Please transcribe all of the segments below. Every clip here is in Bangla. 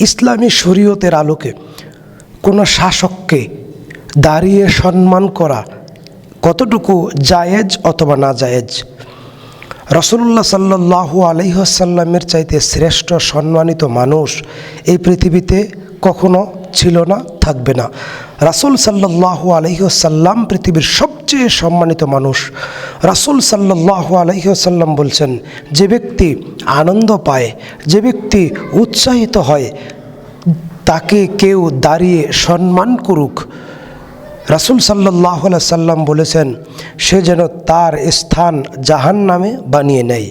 ইসলামী শরীয়তের আলোকে কোনো শাসককে দাঁড়িয়ে সম্মান করা কতটুকু জায়েজ অথবা না জায়েজ? রাসূলুল্লাহ সাল্লাল্লাহু আলাইহি ওয়াসাল্লামের চাইতে শ্রেষ্ঠ সম্মানিত মানুষ এই পৃথিবীতে কখনো ছিল না, থাকবে না। রাসূল সাল্লাল্লাহু আলাইহি ওয়াসাল্লাম পৃথিবীর সবচেয়ে সম্মানিত মানুষ। রাসূল সাল্লাল্লাহু আলাইহি ওয়াসাল্লাম বলছেন, যে ব্যক্তি আনন্দ পায়, যে ব্যক্তি উৎসাহিত হয়, তাকে কেউ দাঁড়িয়ে সম্মান করুক। রাসূল সাল্লাল্লাহু আলাইহি সাল্লাম বলেছেন, সে যেন তার স্থান জাহান্নামে বানিয়ে নেয়,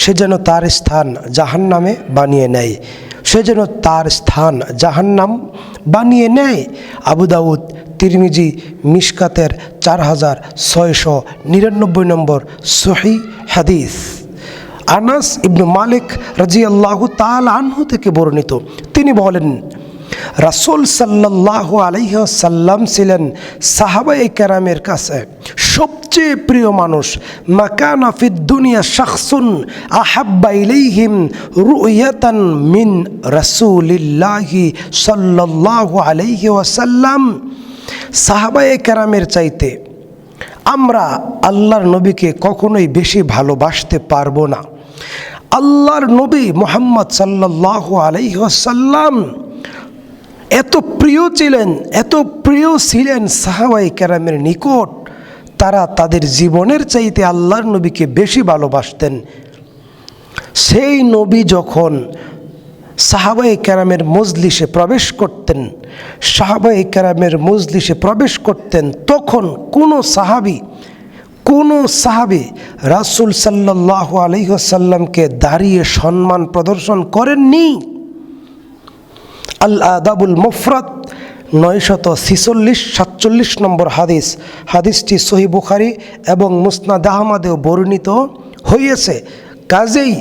সে যেন তার স্থান জাহান্নামে বানিয়ে নেয়, সে যেন তার স্থান জাহান্নাম বানিয়ে নেয়। আবু দাউদ, তিরমিজি, মিশকাতের 4699 নম্বর সহিহ হাদিস। আনাস ইবনে মালিক রাদিয়াল্লাহু তাআলা আনহু থেকে বর্ণিত, তিনি বলেন, রাসূল সাল্লাল্লাহু আলাইহি ওয়াসাল্লাম ছিলেন সাহাবায়ে কেরামের কাছে সবচেয়ে প্রিয় মানুষ। মাকানা ফিদ দুনিয়া শাখসুন আহাব্বা ইলাইহিম রুয়াতান মিন রাসূলিল্লাহি সাল্লাল্লাহু আলাইহি ওয়াসাল্লাম। সাহাবায়ে কেরামের চাইতে আমরা আল্লাহর নবীকে কখনোই বেশি ভালোবাসতে পারবো না। আল্লাহর নবী মুহাম্মদ সাল্লাল্লাহু আলাইহি ওয়াসাল্লাম এত প্রিয় ছিলেন, এত প্রিয় ছিলেন সাহাবায়ে কেরামের নিকট, তারা তাদের জীবনের চাইতে আল্লাহর নবীকে বেশি ভালোবাসতেন। সেই নবী যখন সাহাবায়ে কেরামের মজলিসে প্রবেশ করতেন, সাহাবায়ে কেরামের মজলিসে প্রবেশ করতেন, তখন কোনো সাহাবী রাসূল সাল্লাল্লাহু আলাইহি ওয়াসাল্লামকে দাঁড়িয়ে সম্মান প্রদর্শন করেননি। আল আদাবুল মুফরাদ 946-47 নম্বর হাদিস। হাদিসটি সহিহ বুখারী এবং মুসনাদ আহমদেও বর্ণিত হয়েছে। কাজেই